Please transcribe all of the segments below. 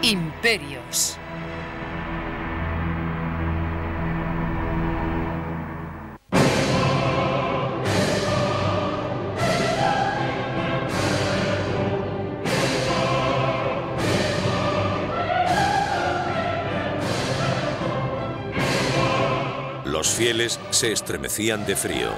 Imperios. Los fieles se estremecían de frío.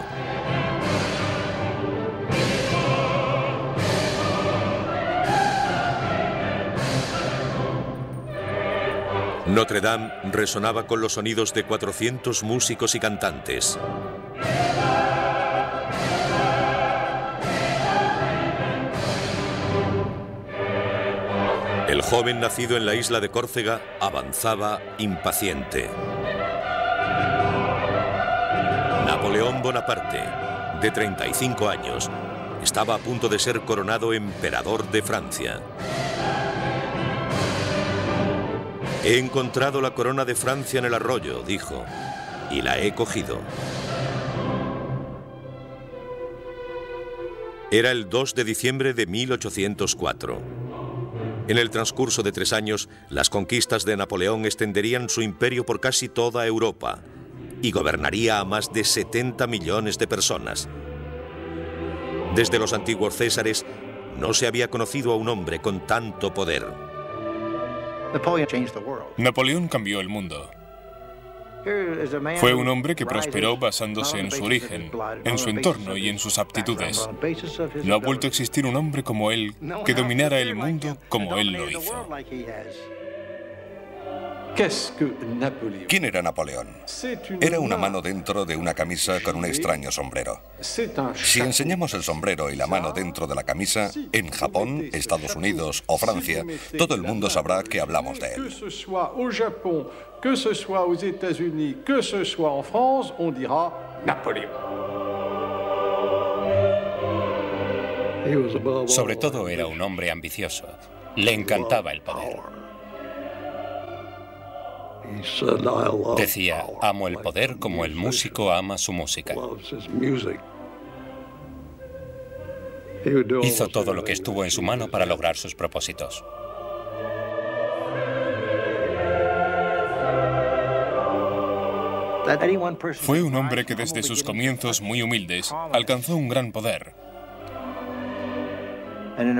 Notre Dame resonaba con los sonidos de 400 músicos y cantantes. El joven nacido en la isla de Córcega avanzaba impaciente. Napoleón Bonaparte, de 35 años, estaba a punto de ser coronado emperador de Francia. He encontrado la corona de Francia en el arroyo, dijo, y la he cogido. Era el 2 de diciembre de 1804. En el transcurso de 3 años, las conquistas de Napoleón extenderían su imperio por casi toda Europa y gobernaría a más de 70 millones de personas. Desde los antiguos Césares, no se había conocido a un hombre con tanto poder. Napoleón cambió el mundo. Fue un hombre que prosperó basándose en su origen, en su entorno y en sus aptitudes. No ha vuelto a existir un hombre como él que dominara el mundo como él lo hizo. ¿Quién era Napoleón? Era una mano dentro de una camisa con un extraño sombrero. Si enseñamos el sombrero y la mano dentro de la camisa, en Japón, Estados Unidos o Francia, todo el mundo sabrá que hablamos de él. Que ce soit aux États-Unis, que ce soit en France, on dira Napoléon. Sobre todo era un hombre ambicioso. Le encantaba el poder. Decía, amo el poder como el músico ama su música. Hizo todo lo que estuvo en su mano para lograr sus propósitos. Fue un hombre que desde sus comienzos muy humildes alcanzó un gran poder.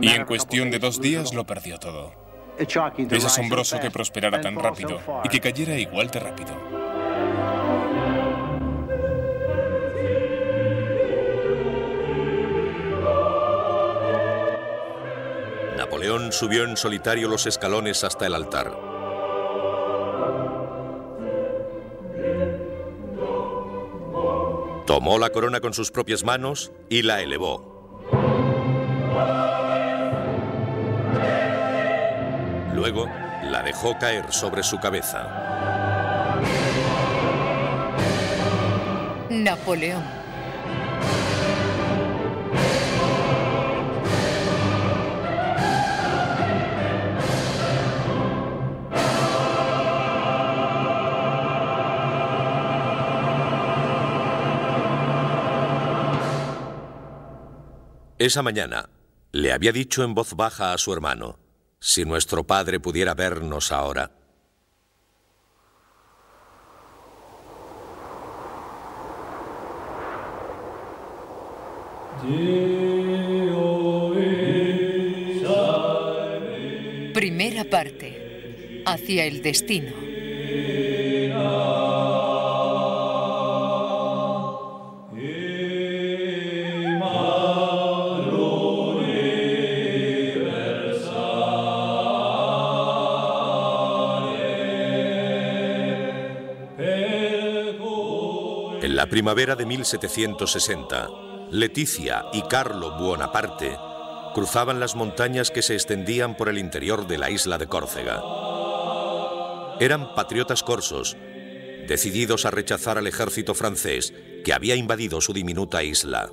Y en cuestión de 2 días lo perdió todo. Es asombroso que prosperara tan rápido y que cayera igual de rápido. Napoleón subió en solitario los escalones hasta el altar. Tomó la corona con sus propias manos y la elevó. Luego la dejó caer sobre su cabeza. Napoleón. Esa mañana le había dicho en voz baja a su hermano, si nuestro padre pudiera vernos ahora. Primera parte. Hacia el destino. En la primavera de 1760, Leticia y Carlo Buonaparte cruzaban las montañas que se extendían por el interior de la isla de Córcega. Eran patriotas corsos, decididos a rechazar al ejército francés que había invadido su diminuta isla.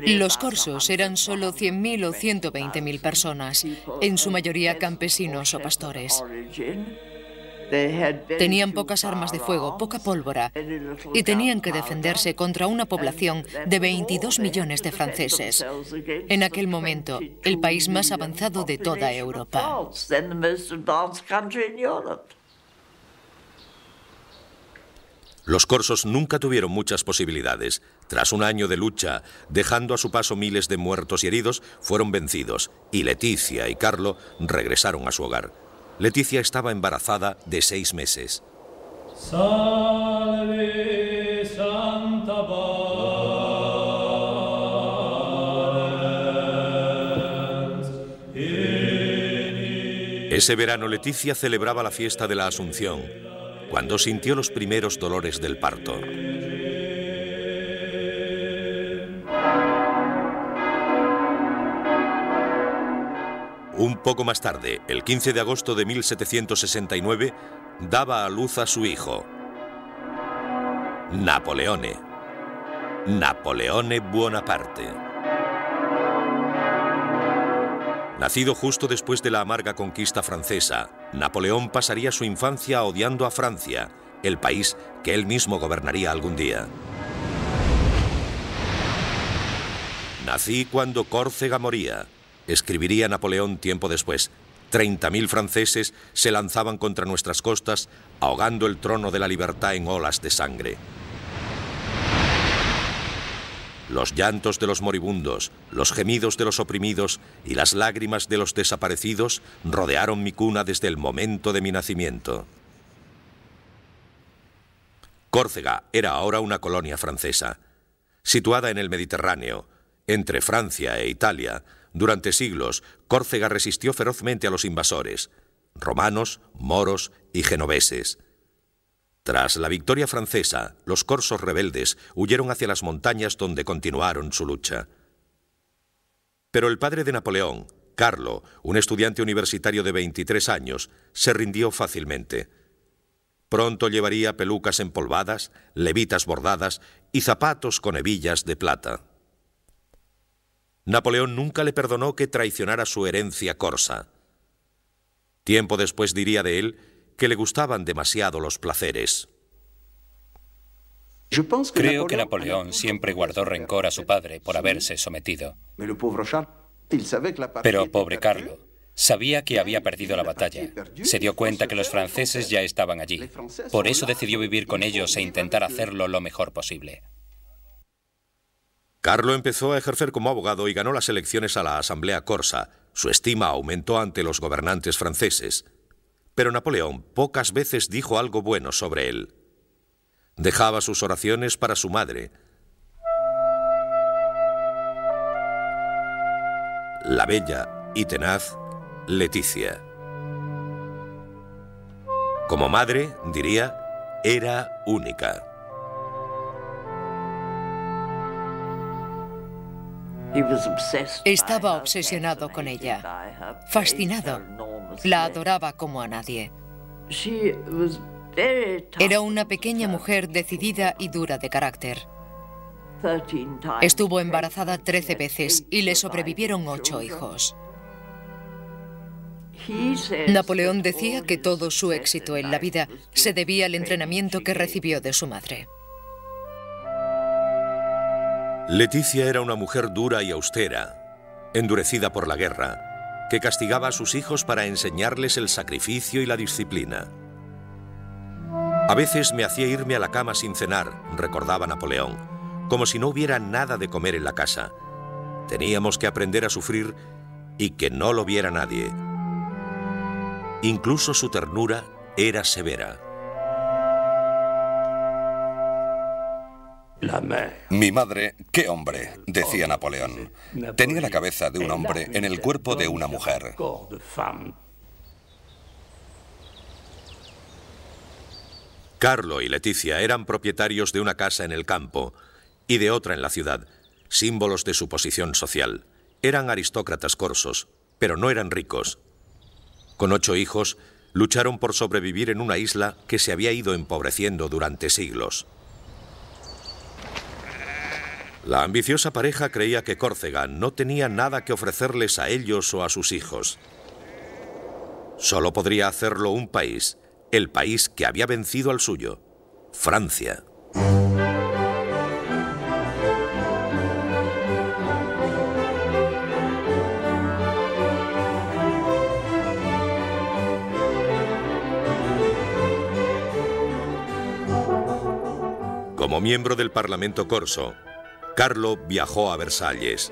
Los corsos eran solo 100.000 o 120.000 personas, en su mayoría campesinos o pastores. Tenían pocas armas de fuego, poca pólvora, y tenían que defenderse contra una población de 22 millones de franceses. En aquel momento, el país más avanzado de toda Europa. Los corsos nunca tuvieron muchas posibilidades. Tras un año de lucha, dejando a su paso miles de muertos y heridos, fueron vencidos, y Leticia y Carlo regresaron a su hogar. Leticia estaba embarazada de 6 meses. Salve Santa Ese verano Leticia celebraba la fiesta de la Asunción, cuando sintió los primeros dolores del parto. Un poco más tarde, el 15 de agosto de 1769, daba a luz a su hijo, Napoleone Bonaparte. Nacido justo después de la amarga conquista francesa, Napoleón pasaría su infancia odiando a Francia, el país que él mismo gobernaría algún día. Nací cuando Córcega moría, escribiría Napoleón tiempo después. 30.000 franceses se lanzaban contra nuestras costas, ahogando el trono de la libertad en olas de sangre. Los llantos de los moribundos, los gemidos de los oprimidos y las lágrimas de los desaparecidos rodearon mi cuna desde el momento de mi nacimiento. Córcega era ahora una colonia francesa. Situada en el Mediterráneo, entre Francia e Italia, durante siglos, Córcega resistió ferozmente a los invasores, romanos, moros y genoveses. Tras la victoria francesa, los corsos rebeldes huyeron hacia las montañas donde continuaron su lucha. Pero el padre de Napoleón, Carlo, un estudiante universitario de 23 años, se rindió fácilmente. Pronto llevaría pelucas empolvadas, levitas bordadas y zapatos con hebillas de plata. Napoleón nunca le perdonó que traicionara su herencia corsa. Tiempo después diría de él que le gustaban demasiado los placeres. Creo que Napoleón siempre guardó rencor a su padre por haberse sometido. Pero pobre Carlo, sabía que había perdido la batalla. Se dio cuenta que los franceses ya estaban allí. Por eso decidió vivir con ellos e intentar hacerlo lo mejor posible. Carlo empezó a ejercer como abogado y ganó las elecciones a la Asamblea Corsa. Su estima aumentó ante los gobernantes franceses. Pero Napoleón pocas veces dijo algo bueno sobre él. Dejaba sus oraciones para su madre, la bella y tenaz Leticia. Como madre, diría, era única. Estaba obsesionado con ella, fascinado. La adoraba como a nadie. Era una pequeña mujer decidida y dura de carácter. Estuvo embarazada 13 veces y le sobrevivieron 8 hijos. Napoleón decía que todo su éxito en la vida se debía al entrenamiento que recibió de su madre. Leticia era una mujer dura y austera, endurecida por la guerra, que castigaba a sus hijos para enseñarles el sacrificio y la disciplina. A veces me hacía irme a la cama sin cenar, recordaba Napoleón, como si no hubiera nada de comer en la casa. Teníamos que aprender a sufrir y que no lo viera nadie. Incluso su ternura era severa. Mi madre, qué hombre, decía Napoleón. Tenía la cabeza de un hombre en el cuerpo de una mujer. Carlo y Leticia eran propietarios de una casa en el campo y de otra en la ciudad, símbolos de su posición social. Eran aristócratas corsos, pero no eran ricos. Con 8 hijos, lucharon por sobrevivir en una isla que se había ido empobreciendo durante siglos. La ambiciosa pareja creía que Córcega no tenía nada que ofrecerles a ellos o a sus hijos. Solo podría hacerlo un país, el país que había vencido al suyo, Francia. Como miembro del Parlamento corso, Carlo viajó a Versalles.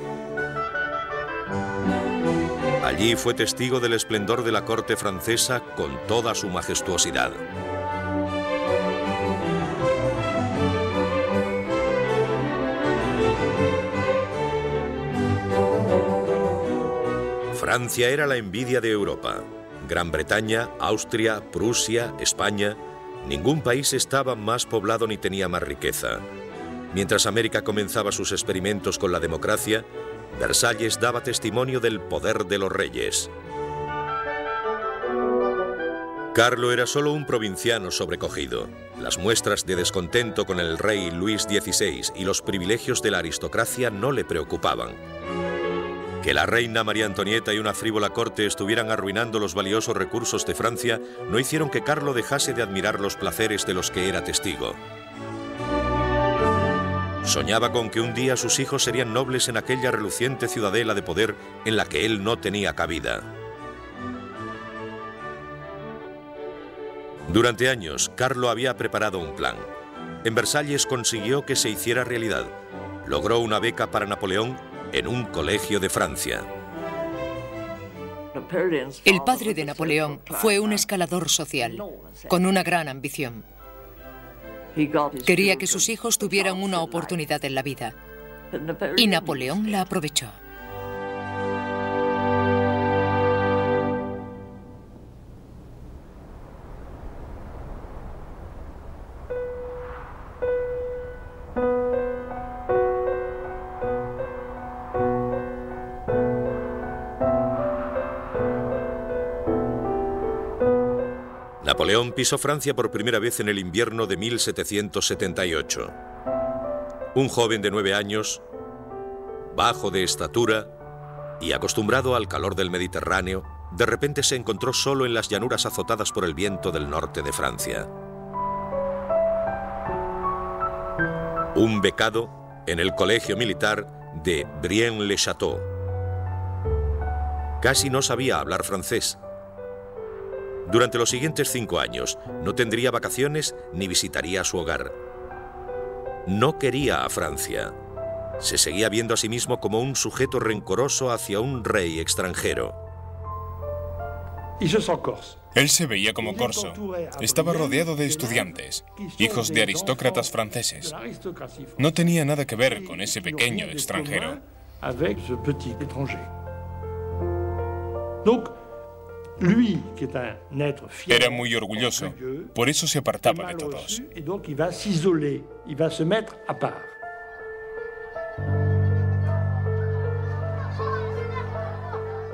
Allí fue testigo del esplendor de la corte francesa con toda su majestuosidad. Francia era la envidia de Europa. Gran Bretaña, Austria, Prusia, España... Ningún país estaba más poblado ni tenía más riqueza. Mientras América comenzaba sus experimentos con la democracia, Versalles daba testimonio del poder de los reyes. Carlo era solo un provinciano sobrecogido. Las muestras de descontento con el rey Luis XVI y los privilegios de la aristocracia no le preocupaban. Que la reina María Antonieta y una frívola corte estuvieran arruinando los valiosos recursos de Francia no hicieron que Carlo dejase de admirar los placeres de los que era testigo. Soñaba con que un día sus hijos serían nobles en aquella reluciente ciudadela de poder en la que él no tenía cabida. Durante años, Carlo había preparado un plan. En Versalles consiguió que se hiciera realidad. Logró una beca para Napoleón en un colegio de Francia. El padre de Napoleón fue un escalador social, con una gran ambición. Quería que sus hijos tuvieran una oportunidad en la vida, y Napoleón la aprovechó. Napoleón pisó Francia por primera vez en el invierno de 1778. Un joven de 9 años, bajo de estatura y acostumbrado al calor del Mediterráneo, de repente se encontró solo en las llanuras azotadas por el viento del norte de Francia. Un becado en el colegio militar de Brienne-le-Château. Casi no sabía hablar francés. Durante los siguientes 5 años no tendría vacaciones ni visitaría su hogar. No quería a Francia. Se seguía viendo a sí mismo como un sujeto rencoroso hacia un rey extranjero. Él se veía como corso. Estaba rodeado de estudiantes, hijos de aristócratas franceses. No tenía nada que ver con ese pequeño extranjero. Era muy orgulloso, por eso se apartaba de todos.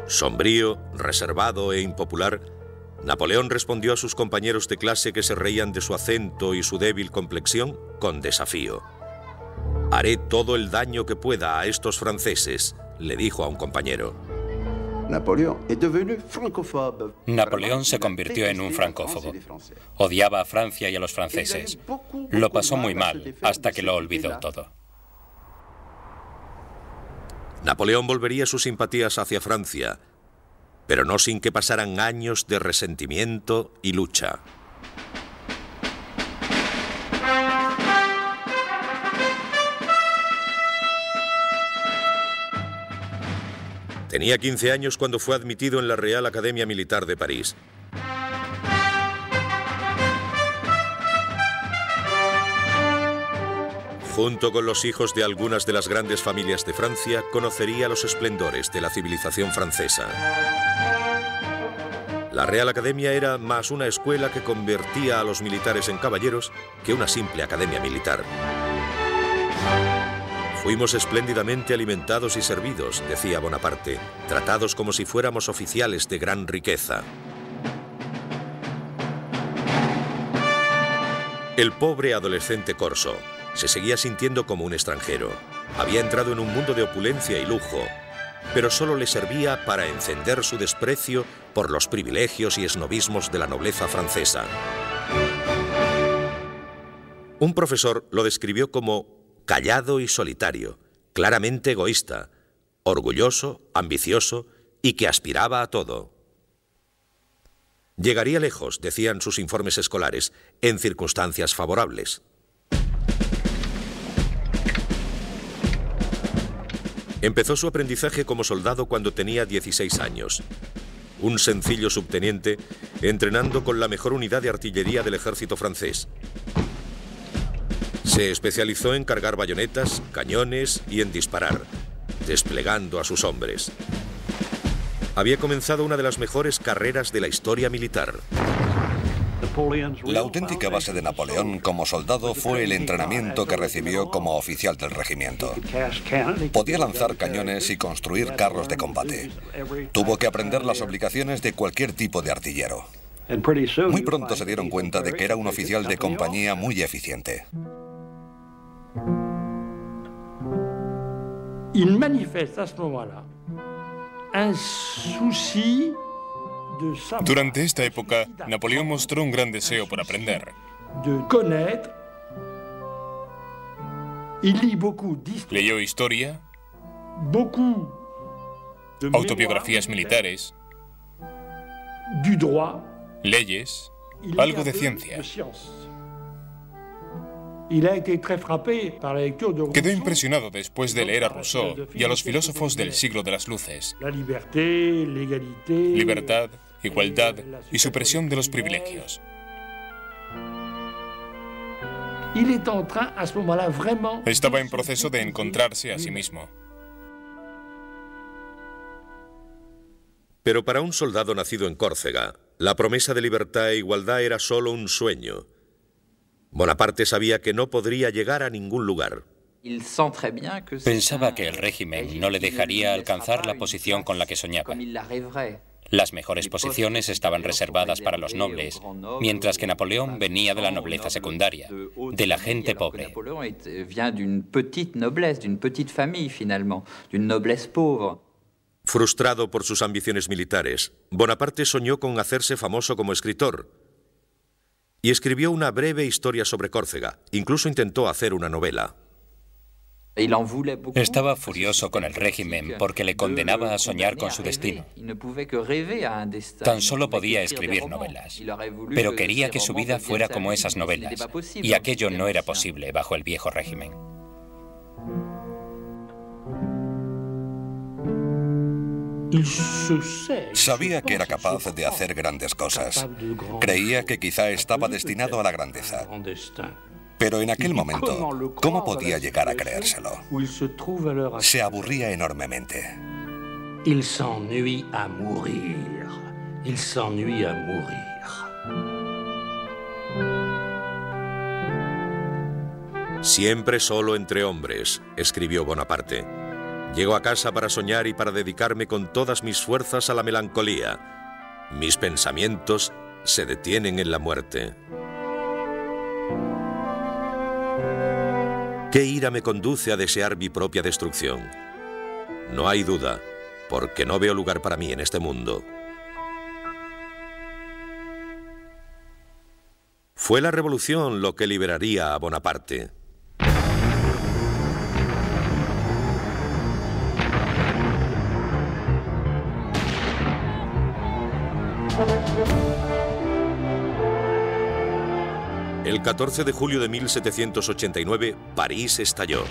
Sombrío, reservado e impopular, Napoleón respondió a sus compañeros de clase que se reían de su acento y su débil complexión con desafío. «Haré todo el daño que pueda a estos franceses», le dijo a un compañero. Napoleón se convirtió en un francófobo. Odiaba a Francia y a los franceses. Lo pasó muy mal hasta que lo olvidó todo. Napoleón volvería sus simpatías hacia Francia, pero no sin que pasaran años de resentimiento y lucha. Tenía 15 años cuando fue admitido en la Real Academia Militar de París. Junto con los hijos de algunas de las grandes familias de Francia, conocería los esplendores de la civilización francesa. La Real Academia era más una escuela que convertía a los militares en caballeros que una simple academia militar. Fuimos espléndidamente alimentados y servidos, decía Bonaparte, tratados como si fuéramos oficiales de gran riqueza. El pobre adolescente corso se seguía sintiendo como un extranjero. Había entrado en un mundo de opulencia y lujo, pero solo le servía para encender su desprecio por los privilegios y esnovismos de la nobleza francesa. Un profesor lo describió como callado y solitario, claramente egoísta, orgulloso, ambicioso y que aspiraba a todo. Llegaría lejos, decían sus informes escolares, en circunstancias favorables. Empezó su aprendizaje como soldado cuando tenía 16 años. Un sencillo subteniente entrenando con la mejor unidad de artillería del ejército francés. Se especializó en cargar bayonetas, cañones y en disparar, desplegando a sus hombres. Había comenzado una de las mejores carreras de la historia militar. La auténtica base de Napoleón como soldado fue el entrenamiento que recibió como oficial del regimiento. Podía lanzar cañones y construir carros de combate. Tuvo que aprender las obligaciones de cualquier tipo de artillero. Muy pronto se dieron cuenta de que era un oficial de compañía muy eficiente. Il manifeste à ce moment-là un souci. Durante esta época, Napoleón mostró un gran deseo por aprender. Leyó historia, autobiografías militares, leyes, algo de ciencia. Quedó impresionado después de leer a Rousseau y a los filósofos del siglo de las luces. Libertad, igualdad y supresión de los privilegios. Estaba en proceso de encontrarse a sí mismo. Pero para un soldado nacido en Córcega, la promesa de libertad e igualdad era solo un sueño. Bonaparte sabía que no podría llegar a ningún lugar. Pensaba que el régimen no le dejaría alcanzar la posición con la que soñaba. Las mejores posiciones estaban reservadas para los nobles, mientras que Napoleón venía de la nobleza secundaria, de la gente pobre. Frustrado por sus ambiciones militares, Bonaparte soñó con hacerse famoso como escritor y escribió una breve historia sobre Córcega. Incluso intentó hacer una novela. Estaba furioso con el régimen porque le condenaba a soñar con su destino. Tan solo podía escribir novelas, pero quería que su vida fuera como esas novelas, y aquello no era posible bajo el viejo régimen. Sabía que era capaz de hacer grandes cosas. Creía que quizá estaba destinado a la grandeza. Pero en aquel momento, ¿cómo podía llegar a creérselo? Se aburría enormemente. Il s'ennuie à mourir. Il s'ennuie à mourir. Siempre solo entre hombres, escribió Bonaparte. Llego a casa para soñar y para dedicarme con todas mis fuerzas a la melancolía. Mis pensamientos se detienen en la muerte. ¿Qué ira me conduce a desear mi propia destrucción? No hay duda, porque no veo lugar para mí en este mundo. Fue la revolución lo que liberaría a Bonaparte. El 14 de julio de 1789, París estalló.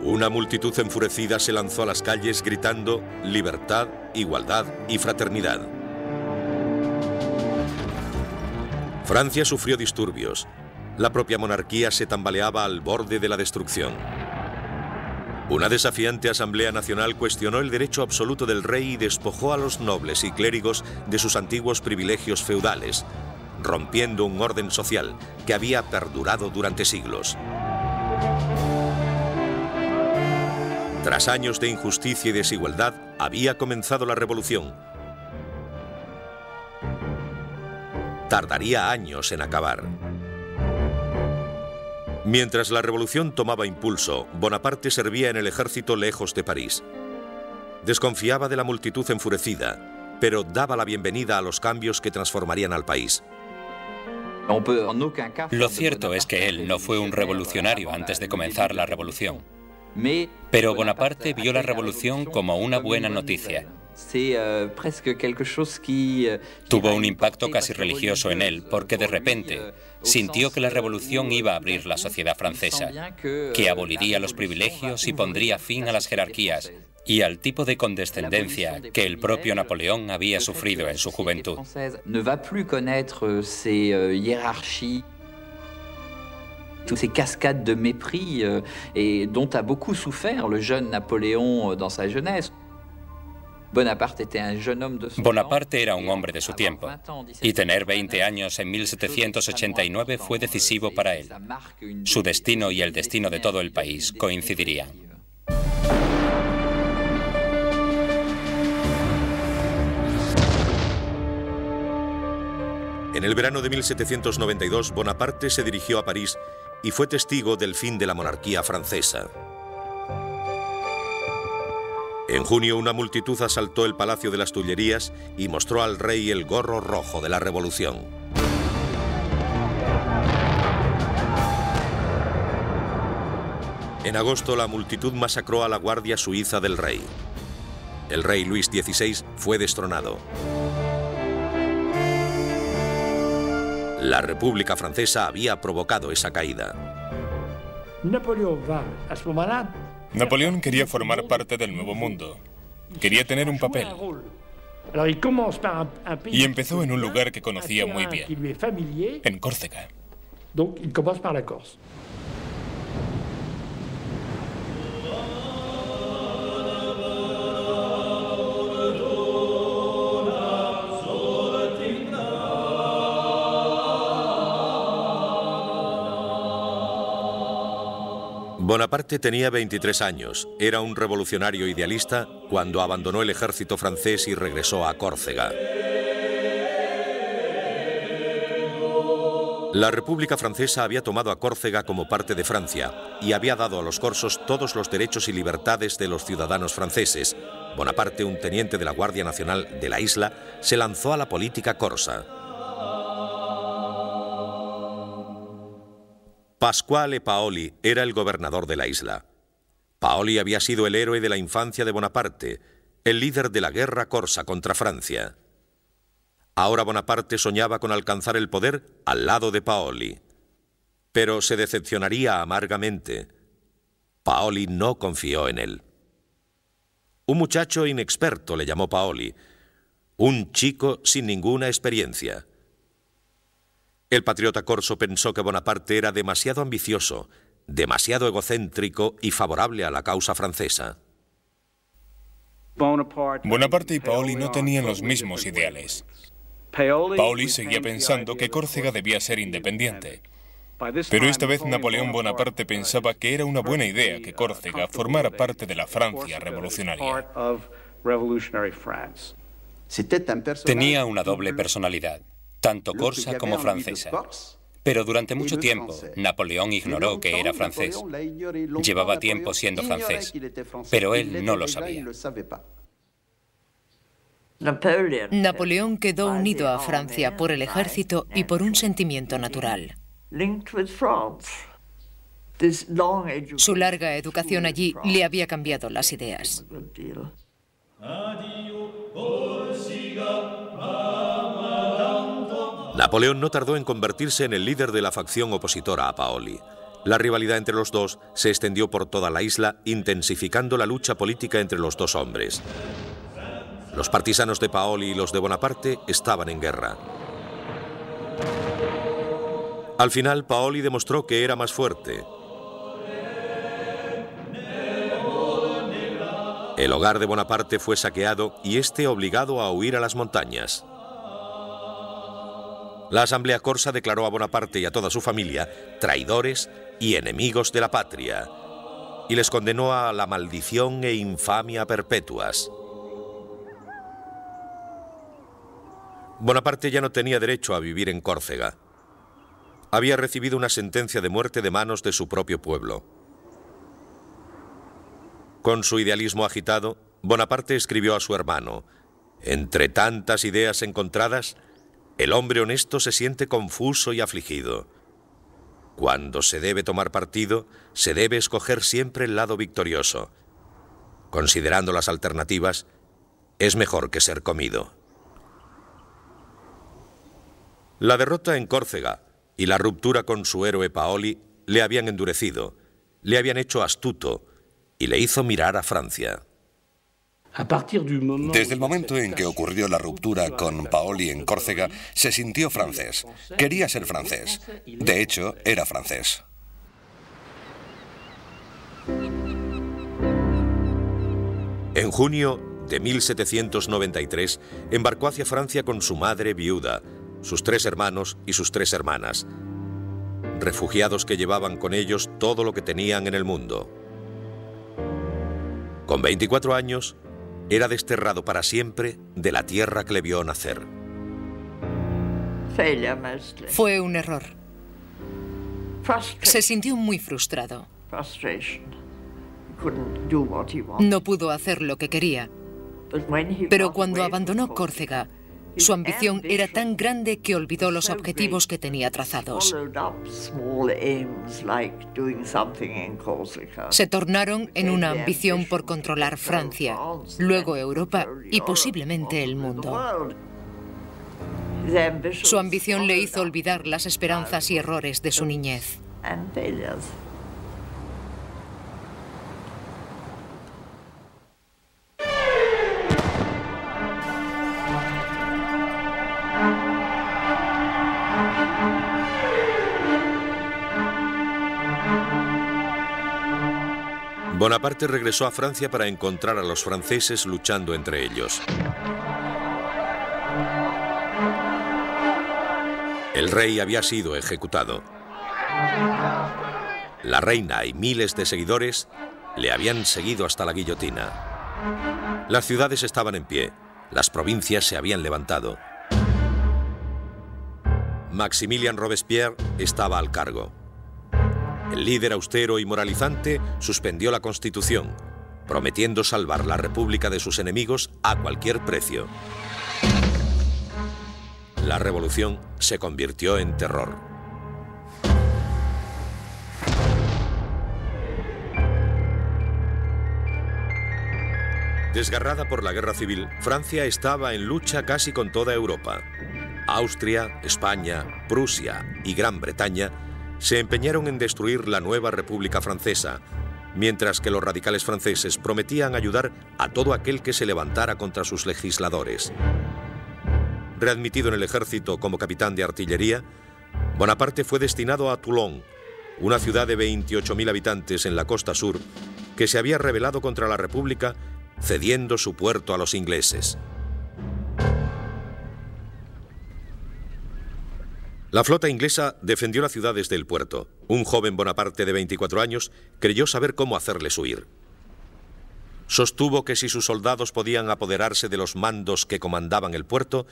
Una multitud enfurecida se lanzó a las calles gritando libertad, igualdad y fraternidad. Francia sufrió disturbios. La propia monarquía se tambaleaba al borde de la destrucción. Una desafiante Asamblea Nacional cuestionó el derecho absoluto del rey y despojó a los nobles y clérigos de sus antiguos privilegios feudales, rompiendo un orden social que había perdurado durante siglos. Tras años de injusticia y desigualdad, había comenzado la revolución. Tardaría años en acabar. Mientras la revolución tomaba impulso, Bonaparte servía en el ejército lejos de París. Desconfiaba de la multitud enfurecida, pero daba la bienvenida a los cambios que transformarían al país. Lo cierto es que él no fue un revolucionario antes de comenzar la revolución. Pero Bonaparte vio la revolución como una buena noticia. Tuvo un impacto casi religioso en él, porque de repente sintió que la revolución iba a abrir la sociedad francesa, que aboliría los privilegios y pondría fin a las jerarquías y al tipo de condescendencia que el propio Napoleón había sufrido en su juventud. Toutes ces cascades de mépris dont a beaucoup souffert le jeune Napoléon dans sa jeunesse. Bonaparte era un hombre de su tiempo, y tener 20 años en 1789 fue decisivo para él. Su destino y el destino de todo el país coincidirían. En el verano de 1792, Bonaparte se dirigió a París y fue testigo del fin de la monarquía francesa. En junio, una multitud asaltó el Palacio de las Tullerías y mostró al rey el gorro rojo de la Revolución. En agosto, la multitud masacró a la Guardia Suiza del rey. El rey Luis XVI fue destronado. La República Francesa había provocado esa caída. Napoleón quería formar parte del nuevo mundo. Quería tener un papel. Y empezó en un lugar que conocía muy bien, en Córcega. Bonaparte tenía 23 años, era un revolucionario idealista cuando abandonó el ejército francés y regresó a Córcega. La República Francesa había tomado a Córcega como parte de Francia y había dado a los corsos todos los derechos y libertades de los ciudadanos franceses. Bonaparte, un teniente de la Guardia Nacional de la isla, se lanzó a la política corsa. Pasquale Paoli era el gobernador de la isla. Paoli había sido el héroe de la infancia de Bonaparte, el líder de la guerra corsa contra Francia. Ahora Bonaparte soñaba con alcanzar el poder al lado de Paoli. Pero se decepcionaría amargamente. Paoli no confió en él. Un muchacho inexperto le llamó Paoli, un chico sin ninguna experiencia. El patriota corso pensó que Bonaparte era demasiado ambicioso, demasiado egocéntrico y favorable a la causa francesa. Bonaparte y Paoli no tenían los mismos ideales. Paoli seguía pensando que Córcega debía ser independiente. Pero esta vez Napoleón Bonaparte pensaba que era una buena idea que Córcega formara parte de la Francia revolucionaria. Tenía una doble personalidad, tanto corsa como francesa. Pero durante mucho tiempo, Napoleón ignoró que era francés. Llevaba tiempo siendo francés, pero él no lo sabía. Napoleón quedó unido a Francia por el ejército y por un sentimiento natural. Su larga educación allí le había cambiado las ideas. Napoleón no tardó en convertirse en el líder de la facción opositora a Paoli. La rivalidad entre los dos se extendió por toda la isla, intensificando la lucha política entre los dos hombres. Los partisanos de Paoli y los de Bonaparte estaban en guerra. Al final, Paoli demostró que era más fuerte. El hogar de Bonaparte fue saqueado y este obligado a huir a las montañas. La Asamblea Corsa declaró a Bonaparte y a toda su familia traidores y enemigos de la patria y les condenó a la maldición e infamia perpetuas. Bonaparte ya no tenía derecho a vivir en Córcega. había recibido una sentencia de muerte de manos de su propio pueblo. Con su idealismo agitado, Bonaparte escribió a su hermano: entre tantas ideas encontradas, el hombre honesto se siente confuso y afligido. Cuando se debe tomar partido, se debe escoger siempre el lado victorioso. Considerando las alternativas, es mejor que ser comido. La derrota en Córcega y la ruptura con su héroe Paoli le habían endurecido, le habían hecho astuto y le hizo mirar a Francia. Desde el momento en que ocurrió la ruptura con Paoli en Córcega, se sintió francés. Quería ser francés. De hecho, era francés. En junio de 1793, embarcó hacia Francia con su madre viuda, sus 3 hermanos y sus 3 hermanas, refugiados que llevaban con ellos todo lo que tenían en el mundo. Con 24 años, era desterrado para siempre de la tierra que le vio nacer. Fue un error. Se sintió muy frustrado. No pudo hacer lo que quería. Pero cuando abandonó Córcega, su ambición era tan grande que olvidó los objetivos que tenía trazados. Se tornaron en una ambición por controlar Francia, luego Europa y posiblemente el mundo. Su ambición le hizo olvidar las esperanzas y errores de su niñez. Bonaparte regresó a Francia para encontrar a los franceses luchando entre ellos. El rey había sido ejecutado. La reina y miles de seguidores le habían seguido hasta la guillotina. Las ciudades estaban en pie, las provincias se habían levantado. Maximilien Robespierre estaba al cargo. El líder austero y moralizante suspendió la Constitución, prometiendo salvar la República de sus enemigos a cualquier precio. La revolución se convirtió en terror. Desgarrada por la guerra civil, Francia estaba en lucha casi con toda Europa. Austria, España, Prusia y Gran Bretaña se empeñaron en destruir la nueva República Francesa, mientras que los radicales franceses prometían ayudar a todo aquel que se levantara contra sus legisladores. Readmitido en el ejército como capitán de artillería, Bonaparte fue destinado a Toulon, una ciudad de 28.000 habitantes en la costa sur, que se había rebelado contra la República, cediendo su puerto a los ingleses. La flota inglesa defendió la ciudad desde el puerto. Un joven Bonaparte de 24 años creyó saber cómo hacerles huir. Sostuvo que si sus soldados podían apoderarse de los mandos que comandaban el puerto,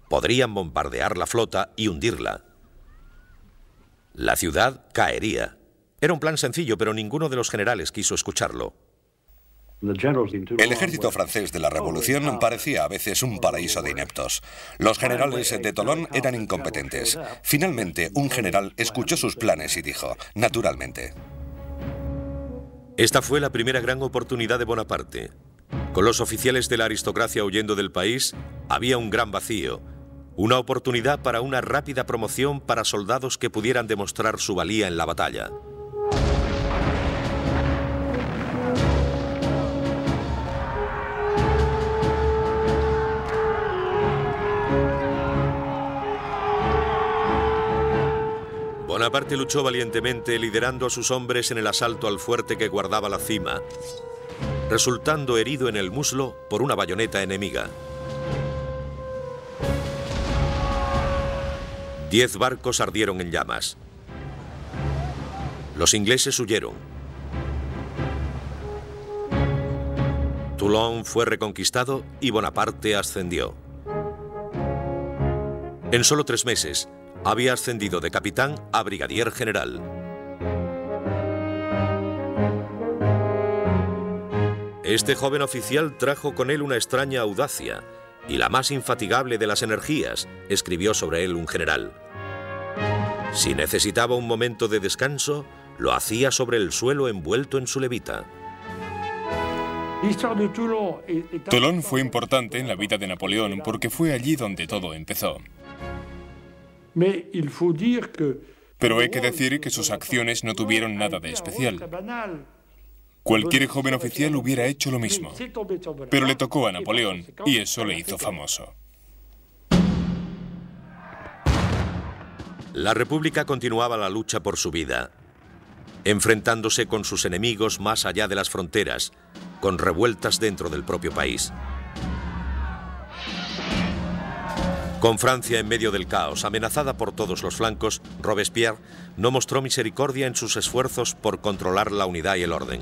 podrían bombardear la flota y hundirla. La ciudad caería. Era un plan sencillo, pero ninguno de los generales quiso escucharlo. El ejército francés de la Revolución parecía a veces un paraíso de ineptos. Los generales de Toulon eran incompetentes. Finalmente, un general escuchó sus planes y dijo: naturalmente. Esta fue la primera gran oportunidad de Bonaparte. Con los oficiales de la aristocracia huyendo del país, había un gran vacío. Una oportunidad para una rápida promoción para soldados que pudieran demostrar su valía en la batalla. Bonaparte luchó valientemente, liderando a sus hombres en el asalto al fuerte que guardaba la cima, resultando herido en el muslo por una bayoneta enemiga. 10 barcos ardieron en llamas. Los ingleses huyeron. Toulon fue reconquistado y Bonaparte ascendió. En solo 3 meses, había ascendido de capitán a brigadier general. Este joven oficial trajo con él una extraña audacia y la más infatigable de las energías, escribió sobre él un general. Si necesitaba un momento de descanso, lo hacía sobre el suelo envuelto en su levita. Toulon fue importante en la vida de Napoleón porque fue allí donde todo empezó. Pero hay que decir que sus acciones no tuvieron nada de especial. Cualquier joven oficial hubiera hecho lo mismo, pero le tocó a Napoleón y eso le hizo famoso. La República continuaba la lucha por su vida, enfrentándose con sus enemigos más allá de las fronteras, con revueltas dentro del propio país. Con Francia en medio del caos, amenazada por todos los flancos, Robespierre no mostró misericordia en sus esfuerzos por controlar la unidad y el orden.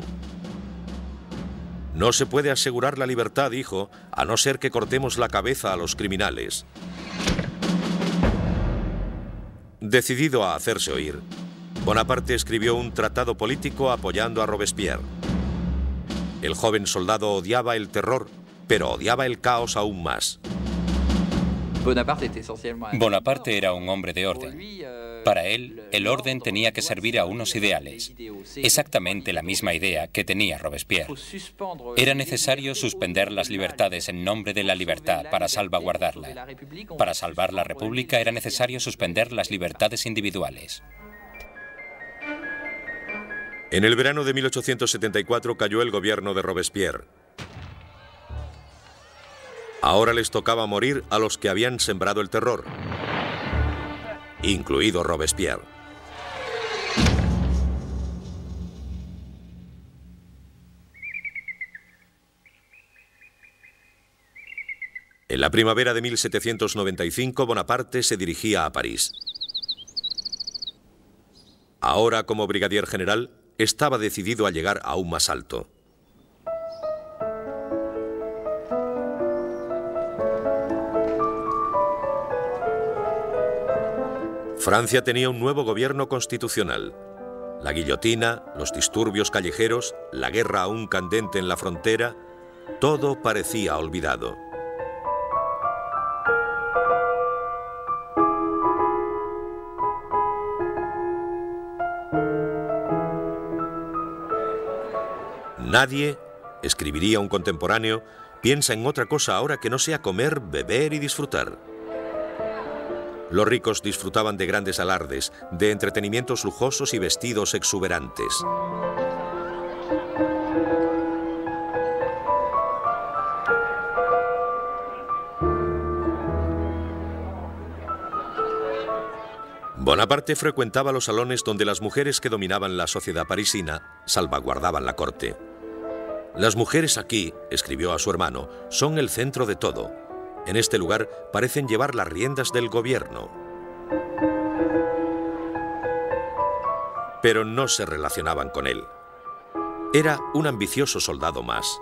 No se puede asegurar la libertad, dijo, a no ser que cortemos la cabeza a los criminales. Decidido a hacerse oír, Bonaparte escribió un tratado político apoyando a Robespierre. El joven soldado odiaba el terror, pero odiaba el caos aún más. Bonaparte era un hombre de orden. Para él, el orden tenía que servir a unos ideales, exactamente la misma idea que tenía Robespierre. Era necesario suspender las libertades en nombre de la libertad para salvaguardarla. Para salvar la República era necesario suspender las libertades individuales. En el verano de 1874 cayó el gobierno de Robespierre. Ahora les tocaba morir a los que habían sembrado el terror, incluido Robespierre. En la primavera de 1795, Bonaparte se dirigía a París. Ahora, como brigadier general, estaba decidido a llegar aún más alto. Francia tenía un nuevo gobierno constitucional. La guillotina, los disturbios callejeros, la guerra aún candente en la frontera, todo parecía olvidado. Nadie, escribiría un contemporáneo, piensa en otra cosa ahora que no sea comer, beber y disfrutar. Los ricos disfrutaban de grandes alardes, de entretenimientos lujosos y vestidos exuberantes. Bonaparte frecuentaba los salones donde las mujeres que dominaban la sociedad parisina salvaguardaban la corte. Las mujeres aquí, escribió a su hermano, son el centro de todo. En este lugar parecen llevar las riendas del gobierno. Pero no se relacionaban con él. Era un ambicioso soldado más.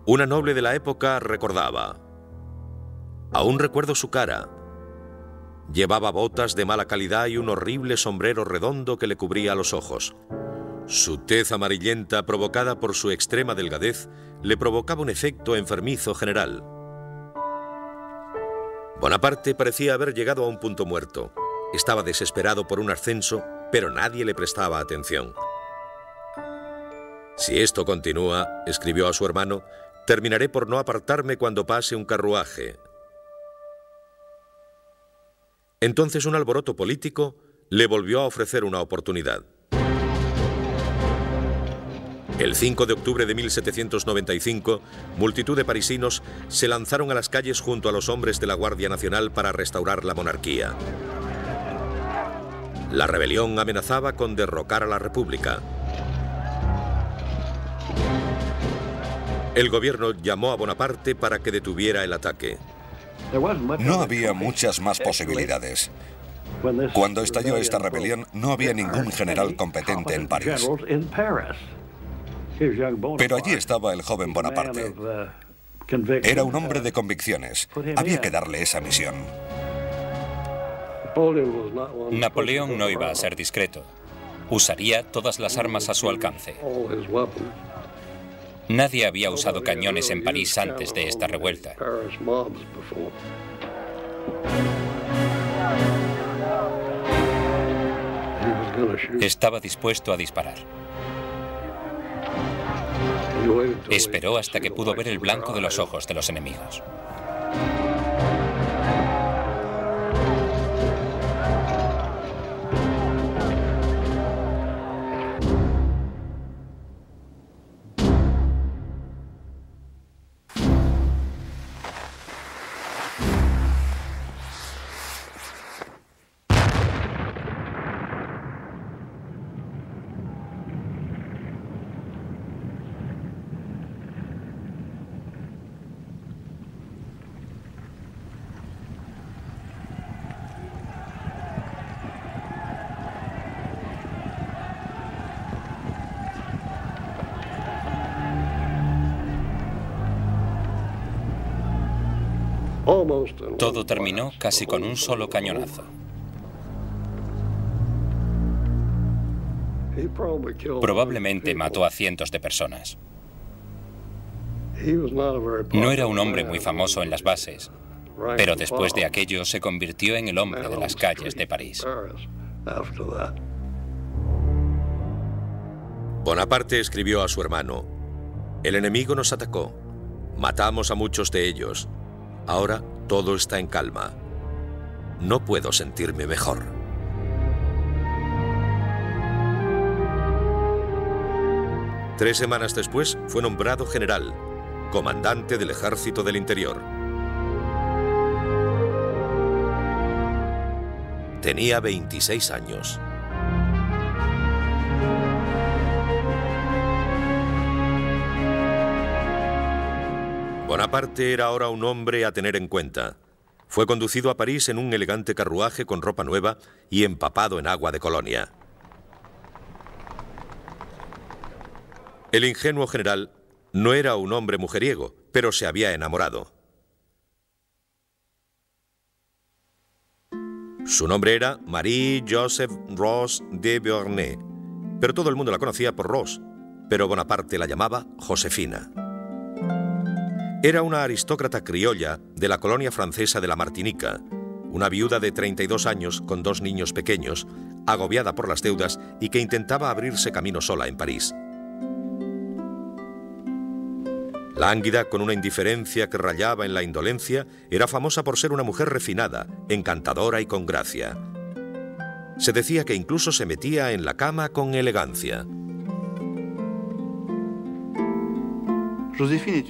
Una noble de la época recordaba: aún recuerdo su cara. Llevaba botas de mala calidad y un horrible sombrero redondo que le cubría los ojos. Su tez amarillenta, provocada por su extrema delgadez, le provocaba un efecto enfermizo general. Bonaparte parecía haber llegado a un punto muerto. Estaba desesperado por un ascenso, pero nadie le prestaba atención. Si esto continúa, escribió a su hermano, terminaré por no apartarme cuando pase un carruaje. Entonces un alboroto político le volvió a ofrecer una oportunidad. El 5 de octubre de 1795, multitud de parisinos se lanzaron a las calles junto a los hombres de la Guardia Nacional para restaurar la monarquía. La rebelión amenazaba con derrocar a la República. El gobierno llamó a Bonaparte para que detuviera el ataque. No había muchas más posibilidades. Cuando estalló esta rebelión, no había ningún general competente en París. Pero allí estaba el joven Bonaparte. Era un hombre de convicciones. Había que darle esa misión. Napoleón no iba a ser discreto. Usaría todas las armas a su alcance. Nadie había usado cañones en París antes de esta revuelta. Estaba dispuesto a disparar. Esperó hasta que pudo ver el blanco de los ojos de los enemigos. Todo terminó casi con un solo cañonazo. Probablemente mató a cientos de personas. No era un hombre muy famoso en las bases, pero después de aquello se convirtió en el hombre de las calles de París. Bonaparte escribió a su hermano: "El enemigo nos atacó. Matamos a muchos de ellos. Ahora todo está en calma. No puedo sentirme mejor". Tres semanas después fue nombrado general, comandante del Ejército del Interior. Tenía 26 años. Bonaparte era ahora un hombre a tener en cuenta. Fue conducido a París en un elegante carruaje con ropa nueva y empapado en agua de Colonia. El ingenuo general no era un hombre mujeriego, pero se había enamorado. Su nombre era Marie-Joseph Rose de Beauharnais, pero todo el mundo la conocía por Rose, pero Bonaparte la llamaba Josefina. Era una aristócrata criolla de la colonia francesa de la Martinica, una viuda de 32 años con 2 niños pequeños, agobiada por las deudas y que intentaba abrirse camino sola en París. Lánguida, con una indiferencia que rayaba en la indolencia, era famosa por ser una mujer refinada, encantadora y con gracia. Se decía que incluso se metía en la cama con elegancia.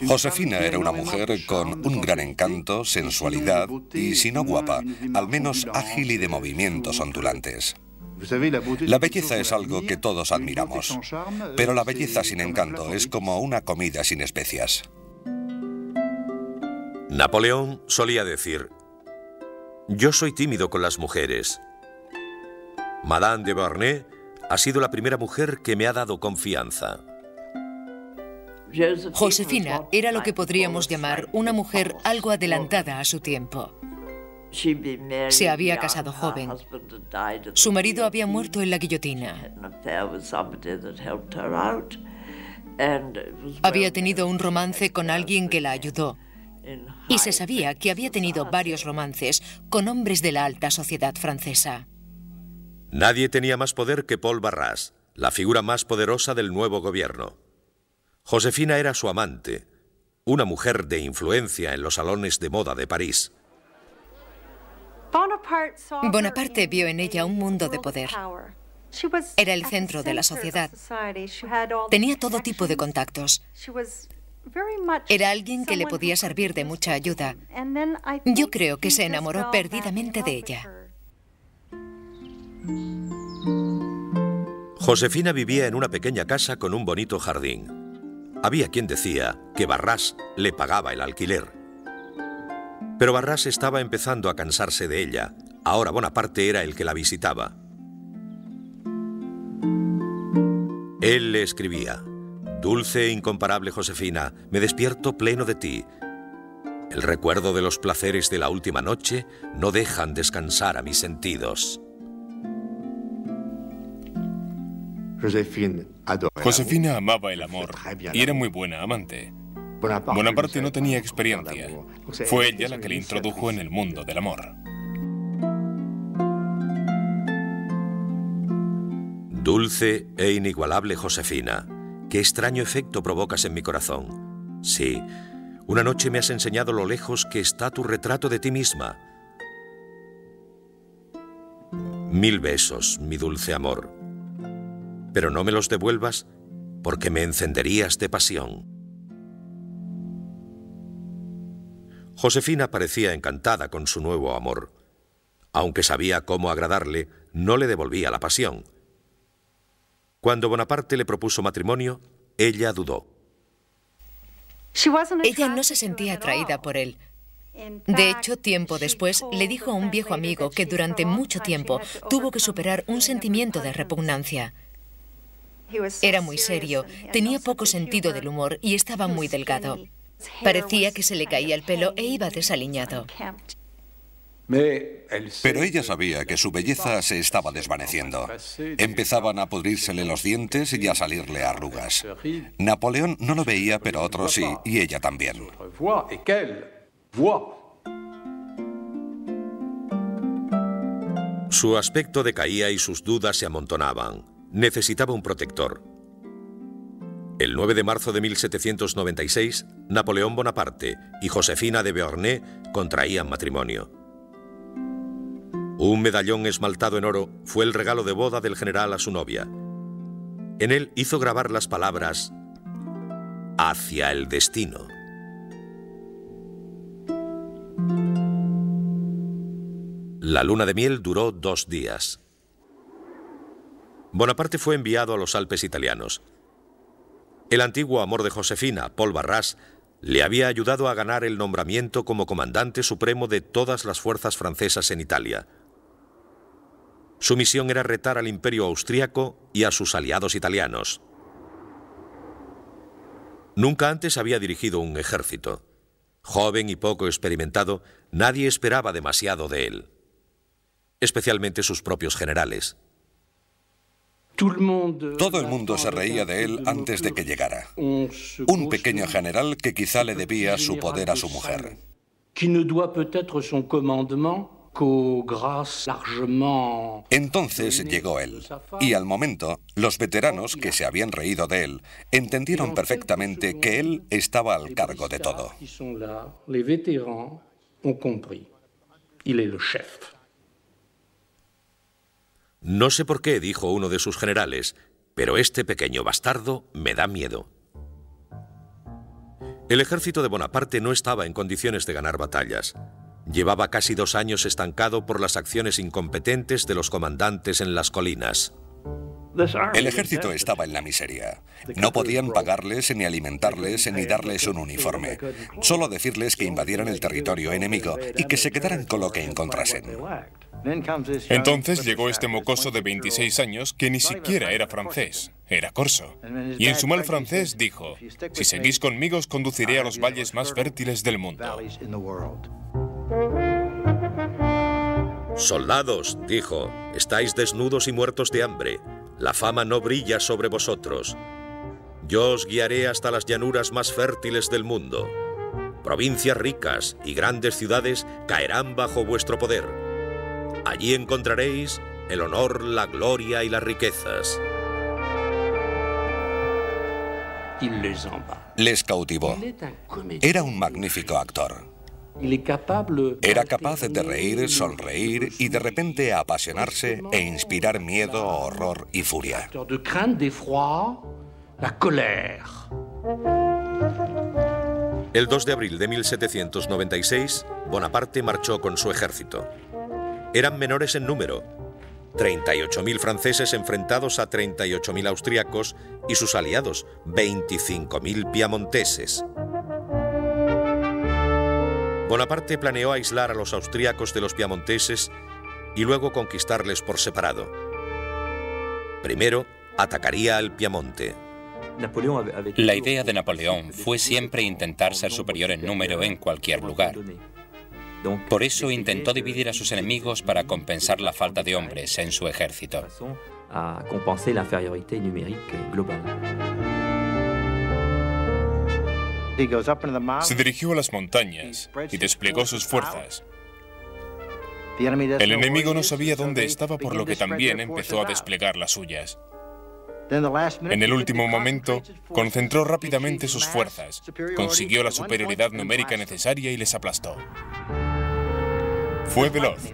Josefina era una mujer con un gran encanto, sensualidad y, si no guapa, al menos ágil y de movimientos ondulantes. La belleza es algo que todos admiramos, pero la belleza sin encanto es como una comida sin especias. Napoleón solía decir: "Yo soy tímido con las mujeres. Madame de Beauharnais ha sido la primera mujer que me ha dado confianza". Josefina era lo que podríamos llamar una mujer algo adelantada a su tiempo. Se había casado joven. Su marido había muerto en la guillotina. Había tenido un romance con alguien que la ayudó. Y se sabía que había tenido varios romances con hombres de la alta sociedad francesa. Nadie tenía más poder que Paul Barras, la figura más poderosa del nuevo gobierno. Josefina era su amante, una mujer de influencia en los salones de moda de París. Bonaparte vio en ella un mundo de poder. Era el centro de la sociedad. Tenía todo tipo de contactos. Era alguien que le podía servir de mucha ayuda. Yo creo que se enamoró perdidamente de ella. Josefina vivía en una pequeña casa con un bonito jardín. Había quien decía que Barras le pagaba el alquiler. Pero Barras estaba empezando a cansarse de ella. Ahora Bonaparte era el que la visitaba. Él le escribía: "Dulce e incomparable Josefina, me despierto pleno de ti. El recuerdo de los placeres de la última noche no dejan descansar a mis sentidos. Josefina amaba el amor y era muy buena amante. Bonaparte no tenía experiencia. Fue ella la que le introdujo en el mundo del amor. Dulce e inigualable Josefina, qué extraño efecto provocas en mi corazón. Sí, una noche me has enseñado lo lejos que está tu retrato de ti misma. 1000 besos, mi dulce amor. Pero no me los devuelvas porque me encenderías de pasión. Josefina parecía encantada con su nuevo amor. Aunque sabía cómo agradarle, no le devolvía la pasión. Cuando Bonaparte le propuso matrimonio, ella dudó. Ella no se sentía atraída por él. De hecho, tiempo después, le dijo a un viejo amigo que durante mucho tiempo tuvo que superar un sentimiento de repugnancia. Era muy serio, tenía poco sentido del humor y estaba muy delgado. Parecía que se le caía el pelo e iba desaliñado. Pero ella sabía que su belleza se estaba desvaneciendo. Empezaban a pudrírsele los dientes y a salirle arrugas. Napoleón no lo veía, pero otros sí, y ella también. Su aspecto decaía y sus dudas se amontonaban. Necesitaba un protector. El 9 de marzo de 1796, Napoleón Bonaparte y Josefina de Beauharnais contraían matrimonio. Un medallón esmaltado en oro fue el regalo de boda del general a su novia. En él hizo grabar las palabras «Hacia el destino». La luna de miel duró 2 días. Bonaparte fue enviado a los Alpes italianos. El antiguo amor de Josefina, Paul Barras, le había ayudado a ganar el nombramiento como comandante supremo de todas las fuerzas francesas en Italia. Su misión era retar al imperio austríaco y a sus aliados italianos. Nunca antes había dirigido un ejército. Joven y poco experimentado, nadie esperaba demasiado de él, especialmente sus propios generales. Todo el mundo se reía de él antes de que llegara. Un pequeño general que quizá le debía su poder a su mujer. Entonces llegó él, y al momento, los veteranos que se habían reído de él entendieron perfectamente que él estaba al cargo de todo. No sé por qué, dijo uno de sus generales, pero este pequeño bastardo me da miedo. El ejército de Bonaparte no estaba en condiciones de ganar batallas. Llevaba casi 2 años estancado por las acciones incompetentes de los comandantes en las colinas. El ejército estaba en la miseria. No podían pagarles, ni alimentarles, ni darles un uniforme. Solo decirles que invadieran el territorio enemigo y que se quedaran con lo que encontrasen. Entonces llegó este mocoso de 26 años que ni siquiera era francés, era corso. Y en su mal francés dijo: «Si seguís conmigo os conduciré a los valles más fértiles del mundo». «Soldados», dijo, «estáis desnudos y muertos de hambre. La fama no brilla sobre vosotros. Yo os guiaré hasta las llanuras más fértiles del mundo. Provincias ricas y grandes ciudades caerán bajo vuestro poder. Allí encontraréis el honor, la gloria y las riquezas». Les cautivó. Era un magnífico actor. Era capaz de reír, sonreír y de repente apasionarse e inspirar miedo, horror y furia. El 2 de abril de 1796, Bonaparte marchó con su ejército. Eran menores en número, 38.000 franceses enfrentados a 38.000 austriacos y sus aliados, 25.000 piamonteses. Bonaparte planeó aislar a los austriacos de los piamonteses y luego conquistarles por separado. Primero, atacaría al Piamonte. La idea de Napoleón fue siempre intentar ser superior en número en cualquier lugar. Por eso intentó dividir a sus enemigos para compensar la falta de hombres en su ejército. Se dirigió a las montañas y desplegó sus fuerzas. El enemigo no sabía dónde estaba, por lo que también empezó a desplegar las suyas. En el último momento, concentró rápidamente sus fuerzas, consiguió la superioridad numérica necesaria y les aplastó. Fue veloz.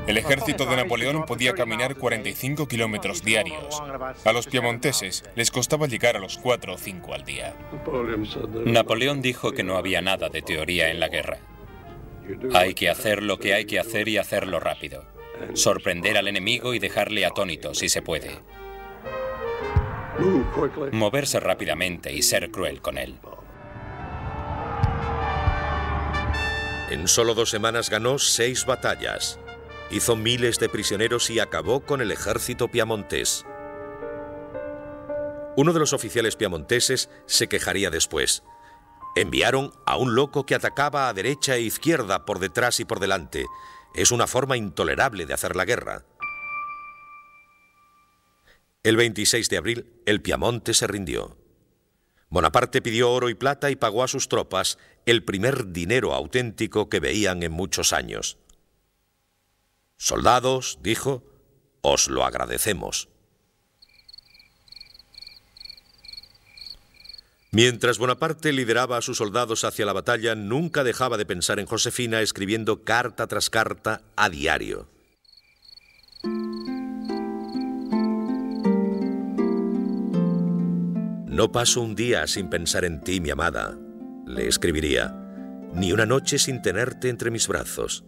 El ejército de Napoleón podía caminar 45 kilómetros diarios. A los piamonteses les costaba llegar a los 4 o 5 al día. Napoleón dijo que no había nada de teoría en la guerra. Hay que hacer lo que hay que hacer y hacerlo rápido. Sorprender al enemigo y dejarle atónito si se puede. Moverse rápidamente y ser cruel con él. En solo 2 semanas ganó 6 batallas. Hizo miles de prisioneros y acabó con el ejército piamontés. Uno de los oficiales piamonteses se quejaría después. Enviaron a un loco que atacaba a derecha e izquierda, por detrás y por delante. Es una forma intolerable de hacer la guerra. El 26 de abril, el Piamonte se rindió. Bonaparte pidió oro y plata y pagó a sus tropas el primer dinero auténtico que veían en muchos años. «Soldados», dijo, «os lo agradecemos». Mientras Bonaparte lideraba a sus soldados hacia la batalla, nunca dejaba de pensar en Josefina, escribiendo carta tras carta a diario. «No paso un día sin pensar en ti, mi amada», le escribiría, «ni una noche sin tenerte entre mis brazos.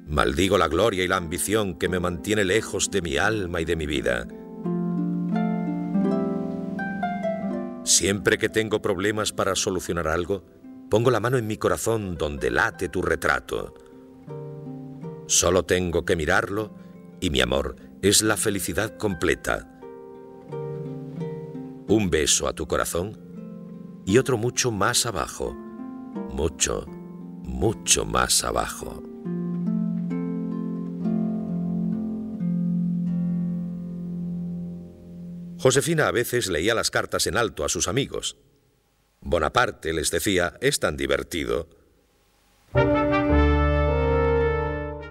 Maldigo la gloria y la ambición que me mantiene lejos de mi alma y de mi vida. Siempre que tengo problemas para solucionar algo, pongo la mano en mi corazón donde late tu retrato. Solo tengo que mirarlo y mi amor es la felicidad completa. Un beso a tu corazón y otro mucho más abajo, mucho, mucho más abajo». Josefina a veces leía las cartas en alto a sus amigos. Bonaparte les decía, «es tan divertido».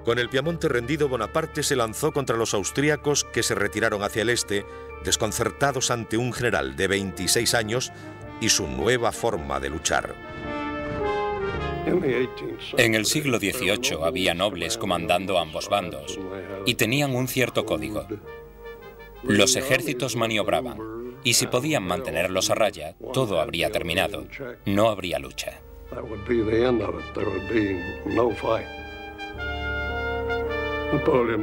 Con el Piamonte rendido, Bonaparte se lanzó contra los austríacos, que se retiraron hacia el este, desconcertados ante un general de 26 años y su nueva forma de luchar. En el siglo XVIII había nobles comandando ambos bandos y tenían un cierto código. Los ejércitos maniobraban, y si podían mantenerlos a raya, todo habría terminado. No habría lucha.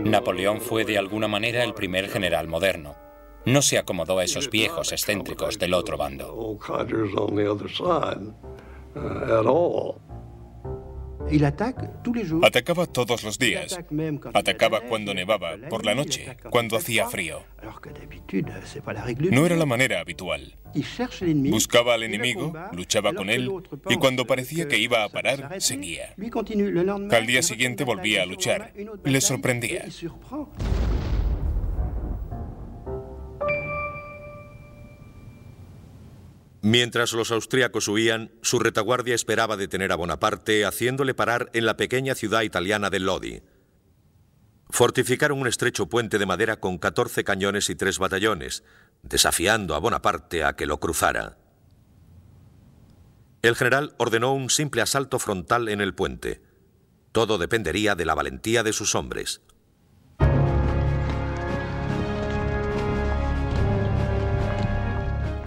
Napoleón fue de alguna manera el primer general moderno. No se acomodó a esos viejos excéntricos del otro bando. Atacaba todos los días. Atacaba cuando nevaba, por la noche, cuando hacía frío. No era la manera habitual. Buscaba al enemigo, luchaba con él, y cuando parecía que iba a parar, seguía. Al día siguiente volvía a luchar. Le sorprendía. Mientras los austríacos huían, su retaguardia esperaba detener a Bonaparte, haciéndole parar en la pequeña ciudad italiana de Lodi. Fortificaron un estrecho puente de madera con 14 cañones y 3 batallones, desafiando a Bonaparte a que lo cruzara. El general ordenó un simple asalto frontal en el puente. Todo dependería de la valentía de sus hombres.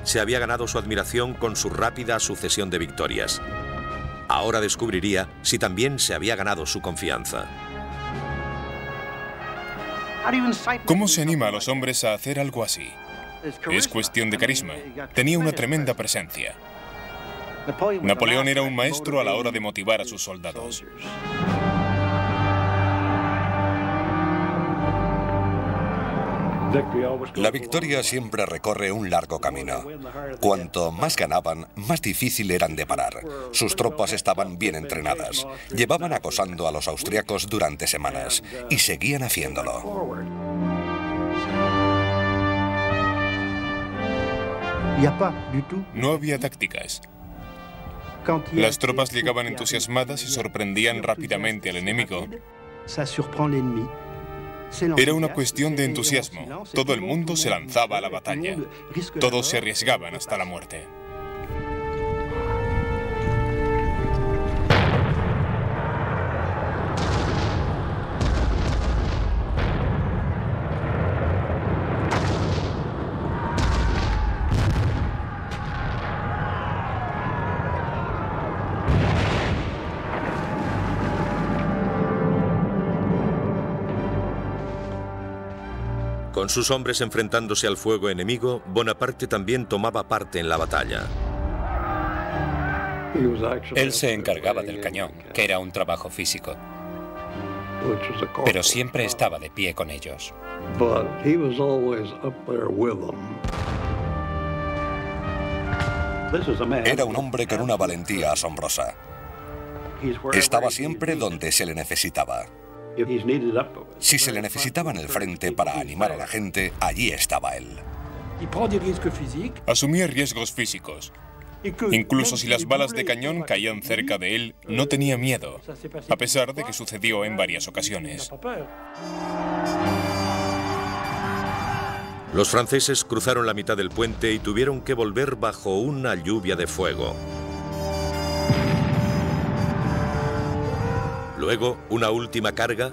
Se había ganado su admiración con su rápida sucesión de victorias. Ahora descubriría si también se había ganado su confianza. ¿Cómo se anima a los hombres a hacer algo así? Es cuestión de carisma. Tenía una tremenda presencia. Napoleón era un maestro a la hora de motivar a sus soldados. La victoria siempre recorre un largo camino. Cuanto más ganaban, más difícil eran de parar. Sus tropas estaban bien entrenadas. Llevaban acosando a los austriacos durante semanas y seguían haciéndolo. No había tácticas. Las tropas llegaban entusiasmadas y sorprendían rápidamente al enemigo. Era una cuestión de entusiasmo. Todo el mundo se lanzaba a la batalla. Todos se arriesgaban hasta la muerte. Con sus hombres enfrentándose al fuego enemigo, Bonaparte también tomaba parte en la batalla. Él se encargaba del cañón, que era un trabajo físico, pero siempre estaba de pie con ellos. Era un hombre con una valentía asombrosa. Estaba siempre donde se le necesitaba. Si se le necesitaba en el frente para animar a la gente, allí estaba él. Asumía riesgos físicos. Incluso si las balas de cañón caían cerca de él, no tenía miedo, a pesar de que sucedió en varias ocasiones. Los franceses cruzaron la mitad del puente y tuvieron que volver bajo una lluvia de fuego. Luego, una última carga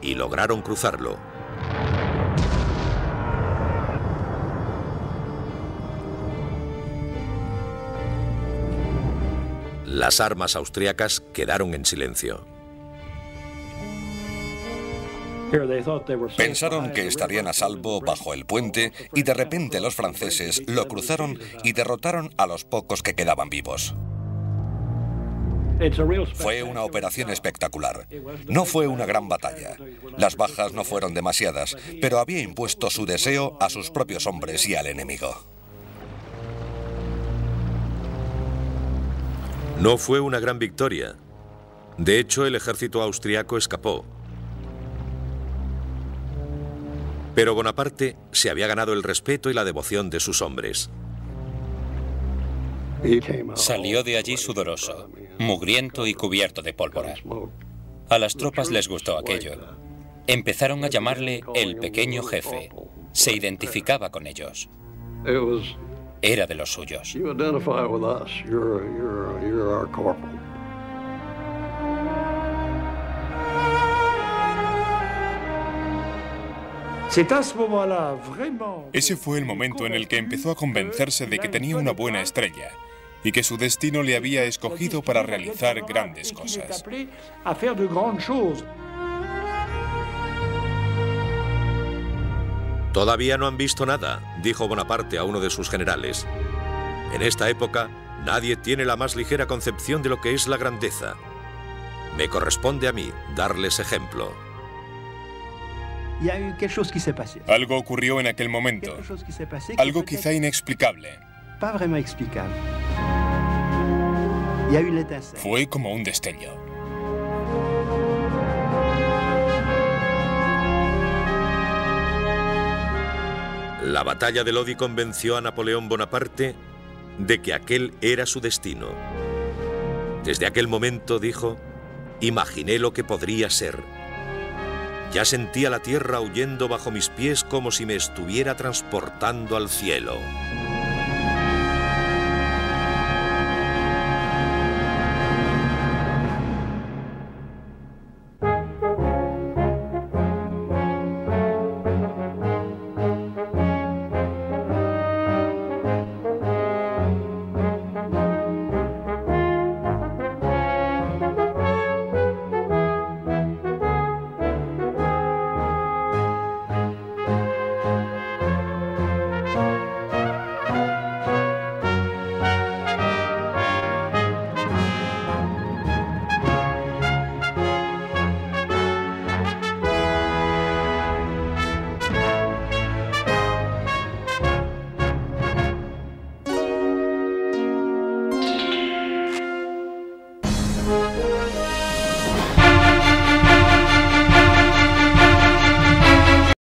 y lograron cruzarlo. Las armas austriacas quedaron en silencio. Pensaron que estarían a salvo bajo el puente y de repente los franceses lo cruzaron y derrotaron a los pocos que quedaban vivos. Fue una operación espectacular. No fue una gran batalla. Las bajas no fueron demasiadas, pero había impuesto su deseo a sus propios hombres y al enemigo. No fue una gran victoria. De hecho, el ejército austriaco escapó. Pero Bonaparte se había ganado el respeto y la devoción de sus hombres. Salió de allí sudoroso, mugriento y cubierto de pólvora. A las tropas les gustó aquello. Empezaron a llamarle el pequeño jefe. Se identificaba con ellos. Era de los suyos. Ese fue el momento en el que empezó a convencerse de que tenía una buena estrella y que su destino le había escogido para realizar grandes cosas. Todavía no han visto nada, dijo Bonaparte a uno de sus generales. En esta época, nadie tiene la más ligera concepción de lo que es la grandeza. Me corresponde a mí darles ejemplo. Algo ocurrió en aquel momento, algo quizá inexplicable. Fue como un destello. La batalla de Lodi convenció a Napoleón Bonaparte de que aquel era su destino. Desde aquel momento, dijo, imaginé lo que podría ser. Ya sentía la tierra huyendo bajo mis pies como si me estuviera transportando al cielo.